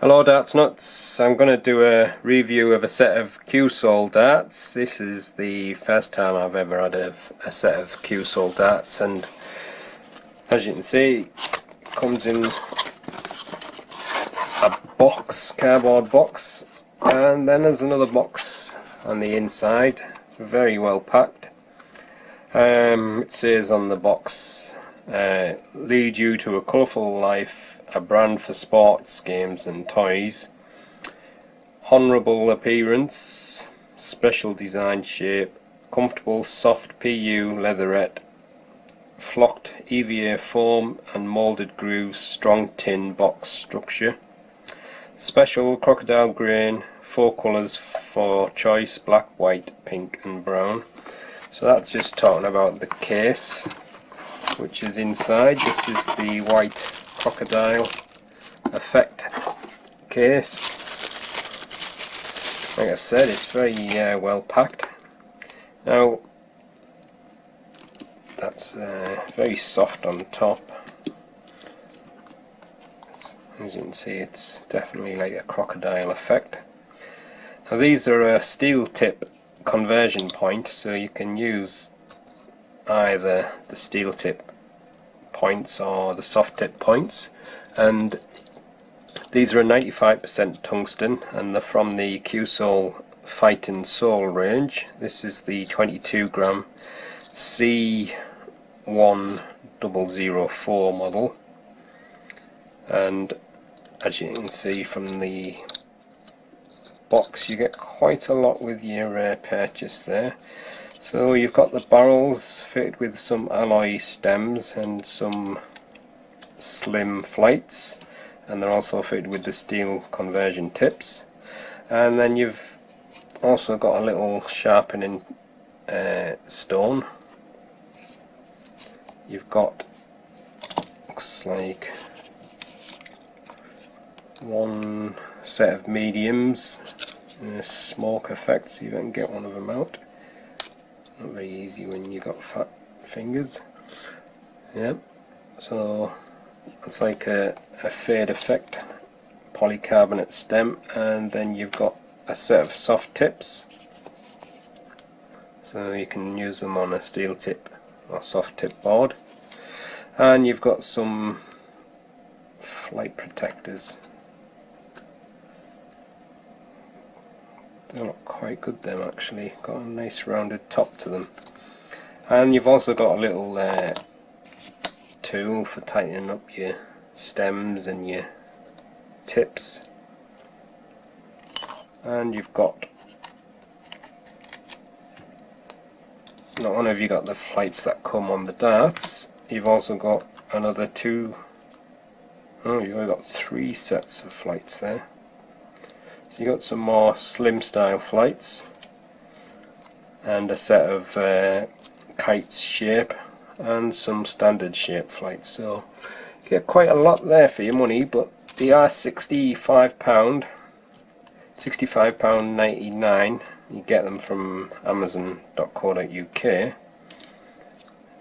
Hello Darts Nutz, I'm going to do a review of a set of Cuesoul darts. This is the first time I've ever had a set of Cuesoul darts, and as you can see it comes in a box, cardboard box, and then there's another box on the inside, very well packed. It says on the box, lead you to a colourful life, a brand for sports, games and toys, honourable appearance, special design shape, comfortable soft PU leatherette, flocked EVA foam and moulded grooves, strong tin box structure, special crocodile grain, 4 colours for choice, black, white, pink and brown. So that's just talking about the case which is inside. This is the white crocodile effect case. Like I said, it's very well packed. Now that's very soft on top. As you can see, it's definitely like a crocodile effect. Now these are a steel tip conversion point, so you can use either the steel tip points or the soft tip points, and these are a 95% tungsten and they're from the Cuesoul Fighting Soul range. This is the 22 gram C1004 model, and as you can see from the box you get quite a lot with your purchase there. So you've got the barrels fitted with some alloy stems and some slim flights, and they're also fitted with the steel conversion tips, and then you've also got a little sharpening stone. You've got, looks like, one set of mediums and a smoke effect, see if I can get one of them out. Not very easy when you got fat fingers. Yeah, so it's like a fade effect polycarbonate stem, and then you've got a set of soft tips, so you can use them on a steel tip or soft tip board, and you've got some flight protectors. They look quite good, them actually, got a nice rounded top to them. And you've also got a little tool for tightening up your stems and your tips, and you've got, not only have you got the flights that come on the darts, you've also got another you've only got 3 sets of flights there. So you got some more slim style flights and a set of kites shape and some standard shape flights. So you get quite a lot there for your money, but they are £65.99. You get them from amazon.co.uk,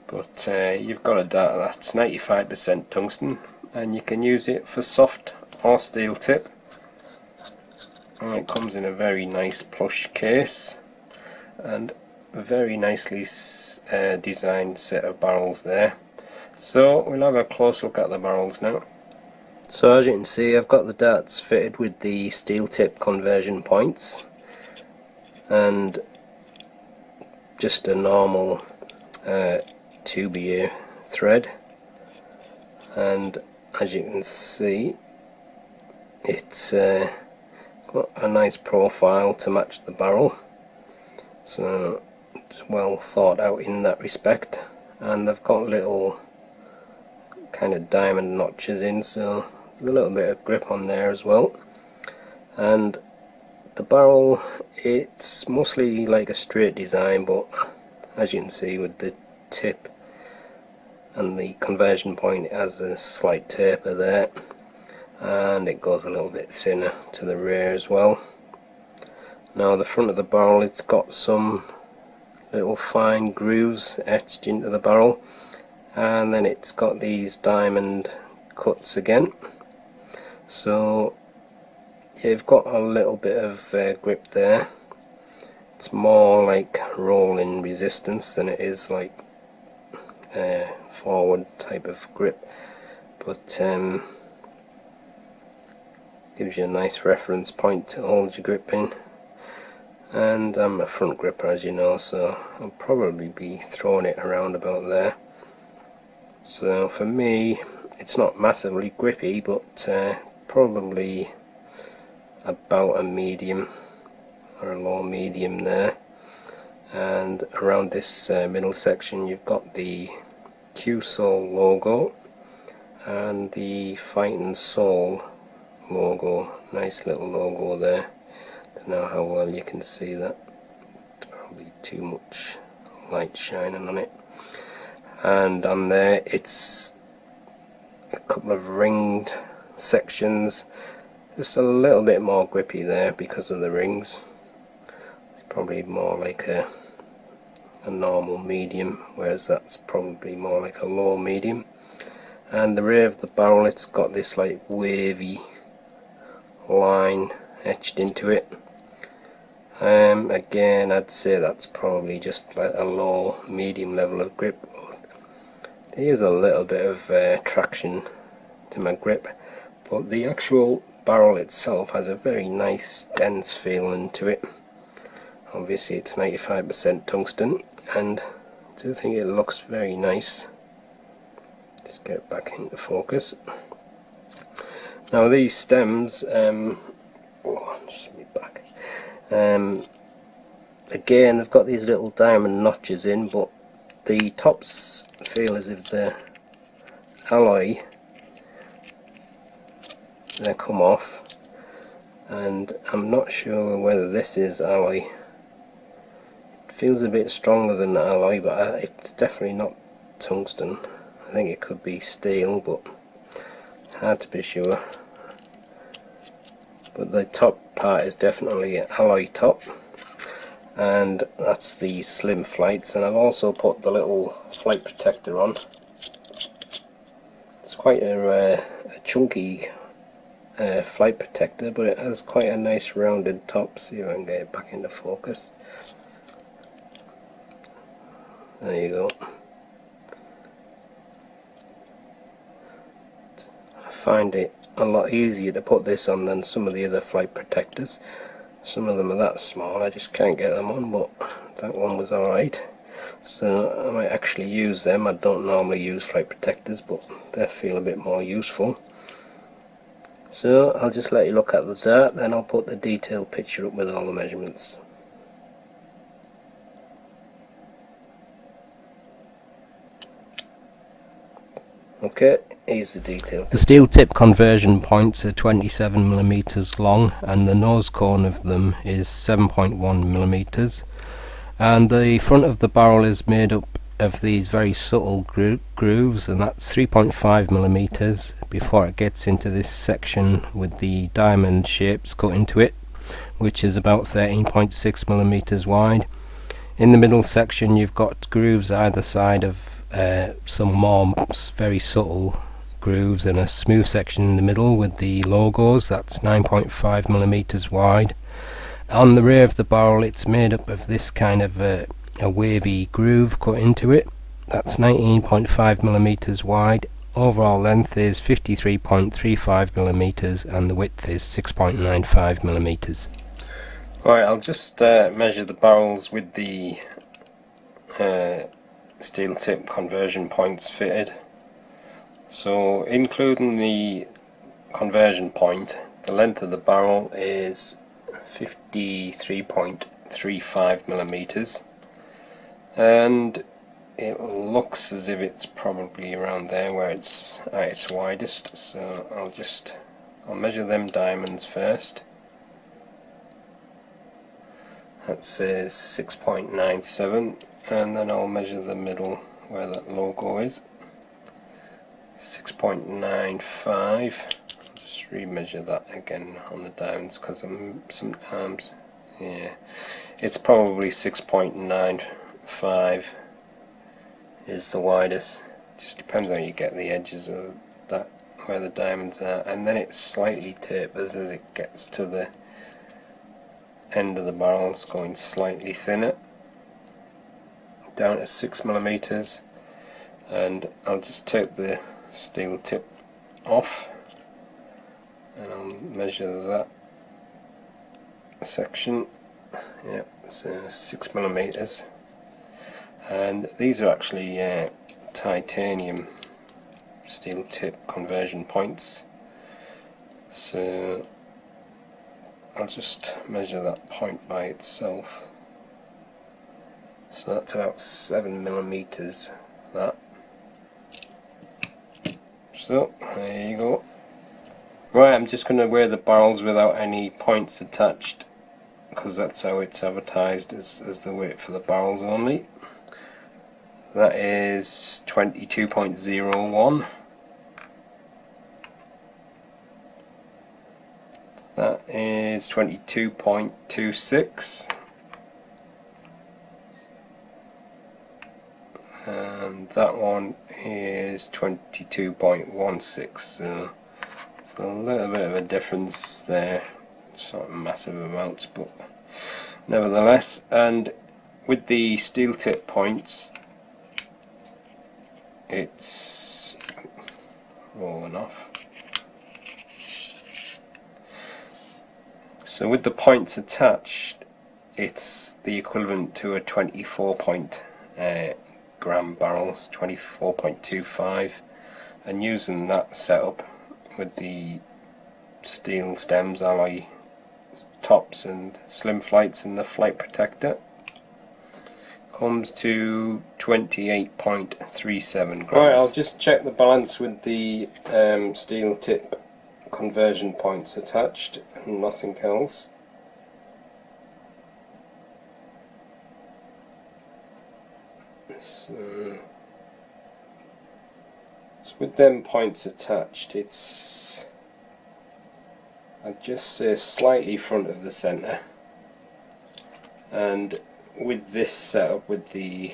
but you've got a dart that's 95% tungsten, and you can use it for soft or steel tip. And it comes in a very nice plush case and a very nicely designed set of barrels there. So we'll have a close look at the barrels now. So as you can see, I've got the darts fitted with the steel tip conversion points and just a normal 2BA thread, and as you can see it's got a nice profile to match the barrel, so it's well thought out in that respect, and they've got little kind of diamond notches in, so there's a little bit of grip on there as well. And the barrel, it's mostly like a straight design, but as you can see with the tip and the conversion point, it has a slight taper there, and it goes a little bit thinner to the rear as well. Now the front of the barrel, it's got some little fine grooves etched into the barrel, and then it's got these diamond cuts again. So you've got a little bit of grip there. It's more like rolling resistance than it is like forward type of grip, but gives you a nice reference point to hold your grip in. And I'm a front gripper, as you know, so I'll probably be throwing it around about there. So for me, it's not massively grippy, but probably about a medium or a low medium there. And around this middle section you've got the Cuesoul logo and the Fighting Soul logo. Nice little logo there. Don't know how well you can see that. It's probably too much light shining on it. And on there it's a couple of ringed sections, just a little bit more grippy there because of the rings. It's probably more like a normal medium, whereas that's probably more like a low medium. And the rear of the barrel, it's got this like wavy line etched into it. Again, I'd say that's probably just like a low medium level of grip. There is a little bit of traction to my grip, but the actual barrel itself has a very nice dense feeling to it. Obviously it's 95% tungsten, and I do think it looks very nice. Just get it back into focus. Now these stems, just me back. Again, they've got these little diamond notches in, but the tops feel as if the alloy, they come off, and I'm not sure whether this is alloy. Feels a bit stronger than the alloy, but it's definitely not tungsten. I think it could be steel, but hard to be sure. But the top part is definitely an alloy top, and that's the slim flights. And I've also put the little flight protector on. It's quite a chunky flight protector, but it has quite a nice rounded top. See if I can get it back into focus. There you go. I find it a lot easier to put this on than some of the other flight protectors. Some of them are that small, I just can't get them on, but that one was alright. So I might actually use them. I don't normally use flight protectors, but they feel a bit more useful. So I'll just let you look at the dart, then I'll put the detailed picture up with all the measurements. Okay, here's the detail. The steel tip conversion points are 27mm long, and the nose cone of them is 7.1mm, and the front of the barrel is made up of these very subtle grooves, and that's 3.5mm before it gets into this section with the diamond shapes cut into it, which is about 13.6mm wide. In the middle section you've got grooves either side of some more very subtle grooves, and a smooth section in the middle with the logos. That's 9.5mm wide. On the rear of the barrel it's made up of this kind of a wavy groove cut into it. That's 19.5mm wide. Overall length is 53.35mm and the width is 6.95mm. Right, I'll just measure the barrels with the steel tip conversion points fitted. So including the conversion point, the length of the barrel is 53.35mm, and it looks as if it's probably around there where it's at its widest. So I'll measure them diamonds first. That says 6.97, and then I'll measure the middle where that logo is. 6.95. Just remeasure that again on the diamonds, because sometimes, yeah, it's probably 6.95 is the widest. Just depends how you get the edges of that where the diamonds are, and then it slightly tapers as it gets to the end of the barrel. It's going slightly thinner, down to 6mm, and I'll just take the steel tip off and I'll measure that section. Yep, so 6mm, and these are actually titanium steel tip conversion points, so I'll just measure that point by itself. So that's about 7mm, that. So there you go. Right, I'm just going to weigh the barrels without any points attached, because that's how it's advertised, as the weight for the barrels only. That is 22.01. That is 22.26. And that one is 22.16. So a little bit of a difference there. It's not massive amounts, but nevertheless. And with the steel tip points, it's rolling off. So with the points attached, it's the equivalent to a 24 gram barrels, 24.25, and using that setup with the steel stems, alloy tops and slim flights and the flight protector, comes to 28.37 grams. Right, I'll just check the balance with the steel tip conversion points attached and nothing else. So with them points attached, it's, I'd just say, slightly front of the centre, and with this setup with the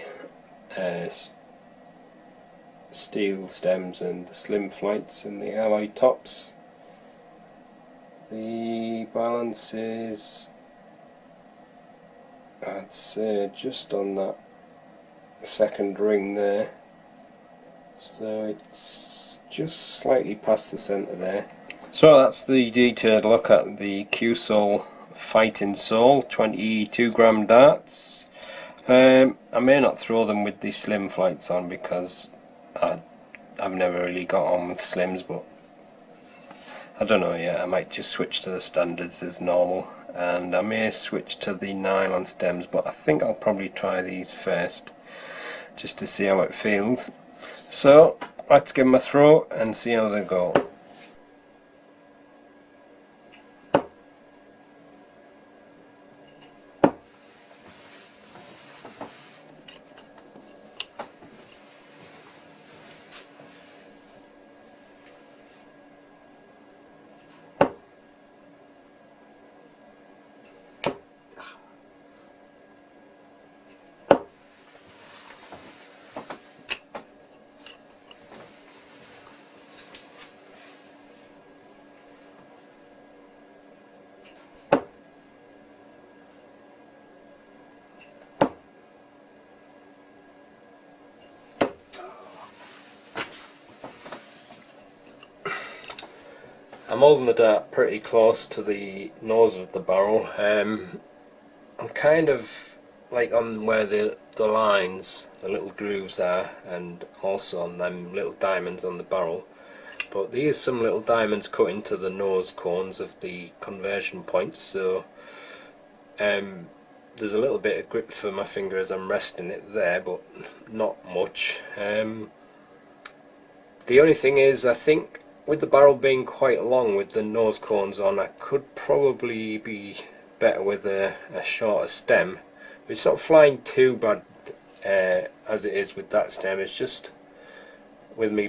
steel stems and the slim flights and the alloy tops, the balance is, I'd say, just on that second ring there, so it's just slightly past the centre there. So that's the detailed look at the Cuesoul Fighting Soul 22 gram darts. I may not throw them with the slim flights on because I've never really got on with slims, but I don't know yet. I might just switch to the standards as normal, and I may switch to the nylon stems, but I think I'll probably try these first just to see how it feels. So let's give them a throw and see how they go. I'm holding the dart pretty close to the nose of the barrel. I'm kind of like on where the lines, the little grooves are, and also on them little diamonds on the barrel. But there's some little diamonds cut into the nose cones of the conversion points, so there's a little bit of grip for my finger as I'm resting it there, but not much. The only thing is, I think with the barrel being quite long with the nose cones on, I could probably be better with a shorter stem. It's not flying too bad as it is with that stem. It's just with me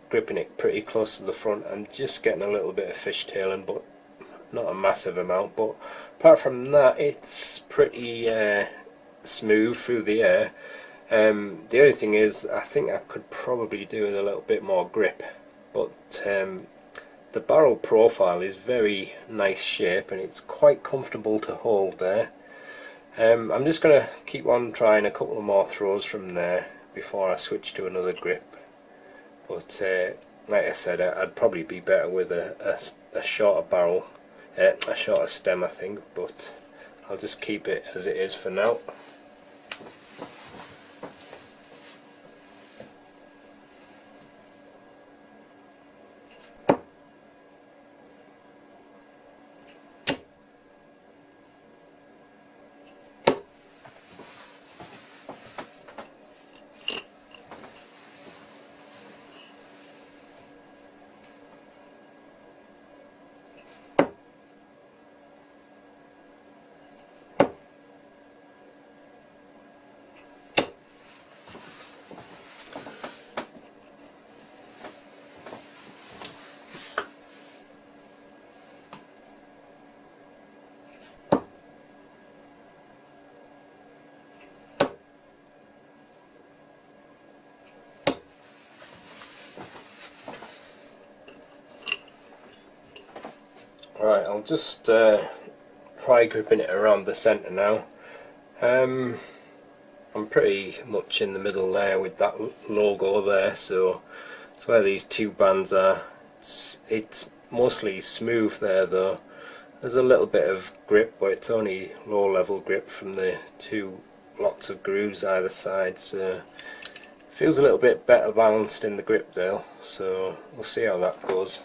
gripping it pretty close to the front, I'm just getting a little bit of fishtailing, but not a massive amount. But apart from that, it's pretty smooth through the air. The only thing is, I think I could probably do with a little bit more grip. but the barrel profile is very nice shape and it's quite comfortable to hold there. I'm just going to keep on trying a couple more throws from there before I switch to another grip, but like I said, I'd probably be better with a shorter barrel, a shorter stem I think, but I'll just keep it as it is for now. Right, I'll just try gripping it around the centre now. I'm pretty much in the middle there with that logo there, so it's where these two bands are. It's mostly smooth there though. There's a little bit of grip, but it's only low level grip from the two lots of grooves either side, so feels a little bit better balanced in the grip though, so we'll see how that goes.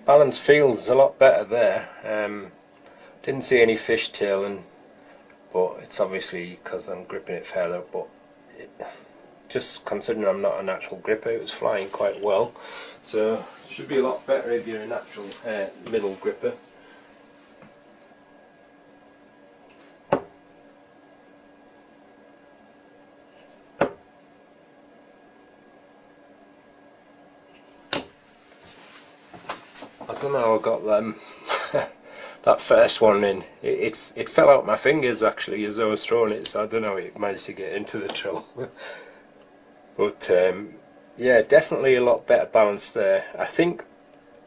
Balance feels a lot better there. Didn't see any fishtailing, but it's obviously because I'm gripping it further, but just considering I'm not a natural gripper, it was flying quite well, so it should be a lot better if you're a natural middle gripper. I don't know how I got them that first one in. It fell out my fingers actually as I was throwing it, so I don't know, it managed to get into the troll. But yeah, definitely a lot better balance there. I think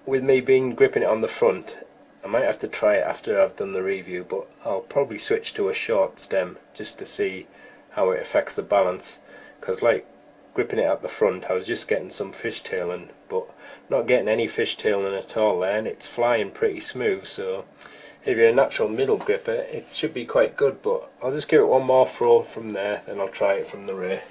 with me gripping it on the front, I might have to try it after I've done the review, but I'll probably switch to a short stem just to see how it affects the balance, because like gripping it at the front I was just getting some fishtailing, but not getting any fishtailing at all there, and it's flying pretty smooth, so if you're a natural middle gripper it should be quite good. But I'll just give it one more throw from there, then I'll try it from the rear.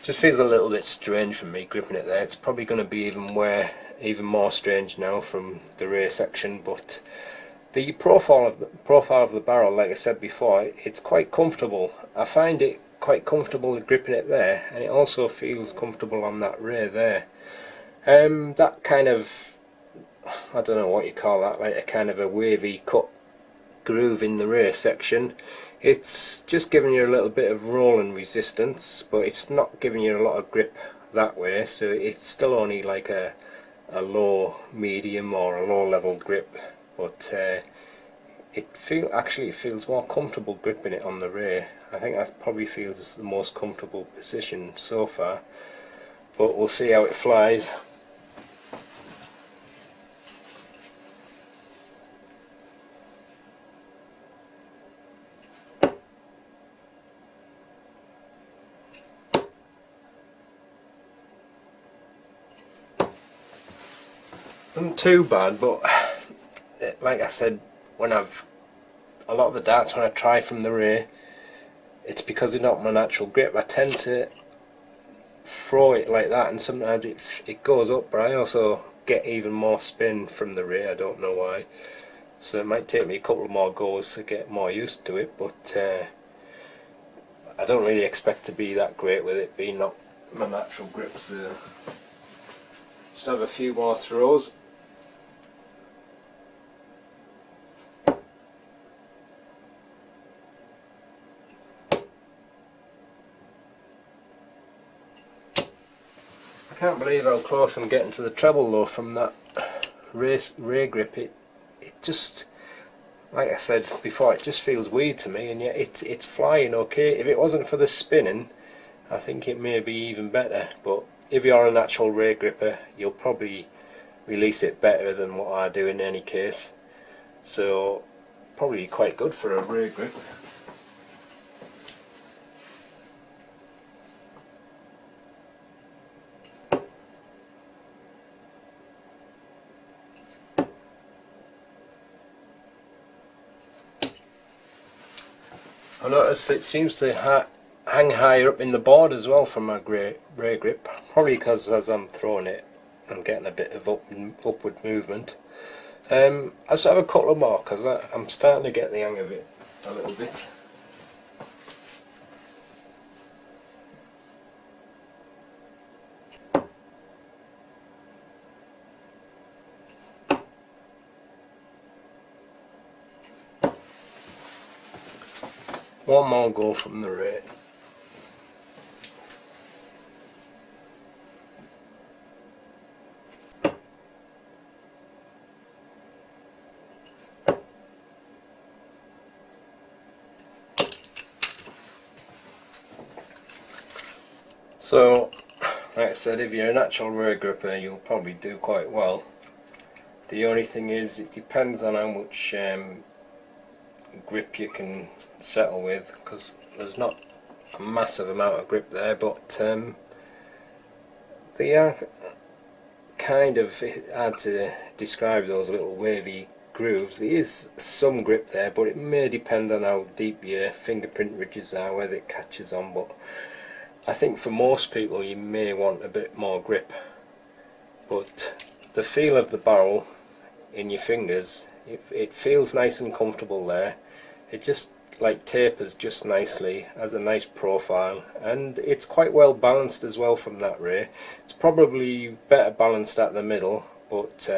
Just feels a little bit strange for me gripping it there. It's probably going to be even more strange now from the rear section, but the profile of the barrel, like I said before, it's quite comfortable. I find it quite comfortable gripping it there, and it also feels comfortable on that rear there. That kind of, I don't know what you call that, like a kind of a wavy cut groove in the rear section. It's just giving you a little bit of rolling resistance, but it's not giving you a lot of grip that way, so it's still only like a low medium or a low level grip, but it feels more comfortable gripping it on the rear. I think that probably feels the most comfortable position so far, but we'll see how it flies. Not too bad, but like I said, a lot of the darts when I try from the rear, it's because it's not my natural grip. I tend to throw it like that, and sometimes it goes up, but I also get even more spin from the rear. I don't know why, so it might take me a couple more goes to get more used to it, but I don't really expect to be that great with it being not my natural grip, so Just have a few more throws. I can't believe how close I'm getting to the treble though from that rear grip. It just, like I said before, it just feels weird to me, and yet it's flying okay. If it wasn't for the spinning, I think it may be even better, but if you're a natural rear gripper, you'll probably release it better than what I do in any case. So probably quite good for a rear grip. I notice it seems to hang higher up in the board as well from my rear grip, probably because as I'm throwing it I'm getting a bit of upward movement. I just have a couple more because I'm starting to get the hang of it a little bit. One more go from the rear. So, like I said, if you're a natural rear gripper, you'll probably do quite well. The only thing is, it depends on how much grip you can settle with, because there's not a massive amount of grip there, but they are kind of hard to describe, those little wavy grooves. There is some grip there, but it may depend on how deep your fingerprint ridges are, whether it catches on, but I think for most people you may want a bit more grip. But the feel of the barrel in your fingers, it feels nice and comfortable there. It just like tapers just nicely, has a nice profile, and it's quite well balanced as well from that rear. It's probably better balanced at the middle, but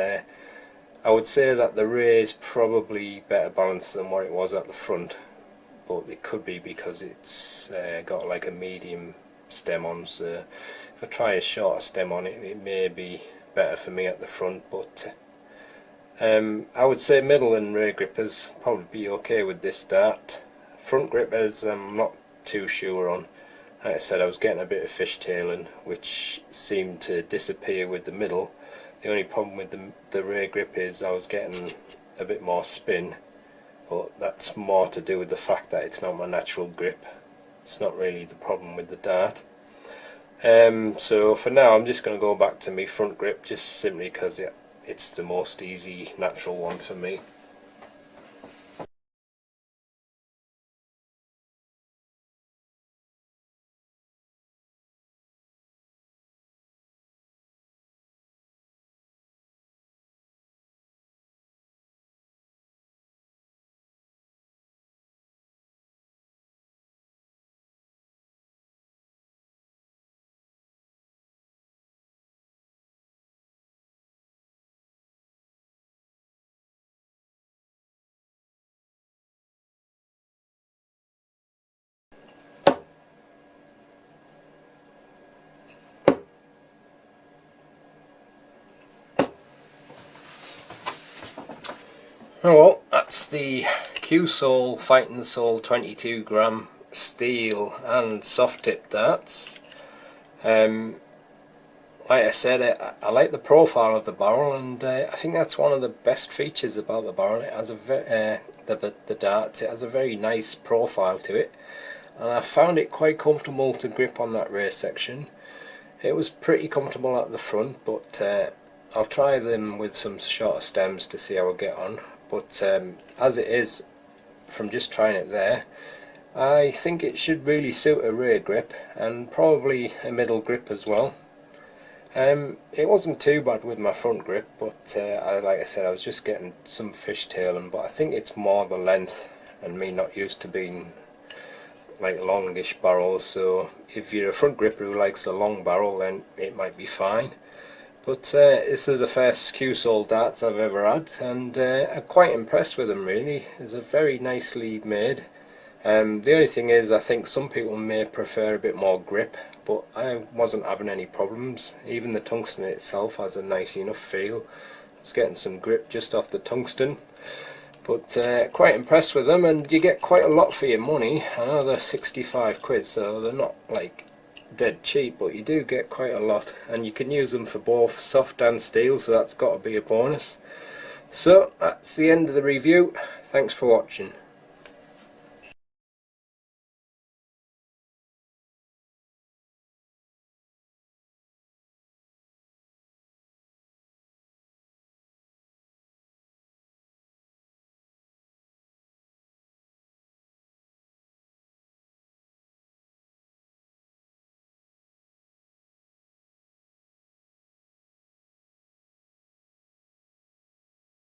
I would say that the rear is probably better balanced than what it was at the front, but it could be because it's got like a medium stem on, so if I try a shorter stem on it, it may be better for me at the front, but I would say middle and rear grippers probably be okay with this dart. Front grippers I'm not too sure on. Like I said, I was getting a bit of fishtailing, which seemed to disappear with the middle. The only problem with the rear grip is I was getting a bit more spin, but that's more to do with the fact that it's not my natural grip. It's not really the problem with the dart. So for now I'm just going to go back to my front grip, just simply because it's the most easy natural one for me. Oh well, that's the Cuesoul Fighting Soul 22 gram steel and soft tip darts. Like I said, I like the profile of the barrel, and I think that's one of the best features about the barrel. It has the darts. It has a very nice profile to it, and I found it quite comfortable to grip on that rear section. It was pretty comfortable at the front, but I'll try them with some shorter stems to see how I get on. But as it is, from just trying it there, I think it should really suit a rear grip and probably a middle grip as well. It wasn't too bad with my front grip, but like I said, I was just getting some fishtailing, but I think it's more the length and me not used to being like longish barrels. So if you're a front gripper who likes a long barrel, then it might be fine. But this is the first Cuesoul darts I've ever had, and I'm quite impressed with them really. It's a very nicely made. The only thing is, I think some people may prefer a bit more grip, but I wasn't having any problems. Even the tungsten itself has a nice enough feel. I was getting some grip just off the tungsten. But quite impressed with them, and you get quite a lot for your money. I know they're 65 quid, so they're not like dead cheap, but you do get quite a lot, and you can use them for both soft and steel, so that's got to be a bonus. So that's the end of the review. Thanks for watching.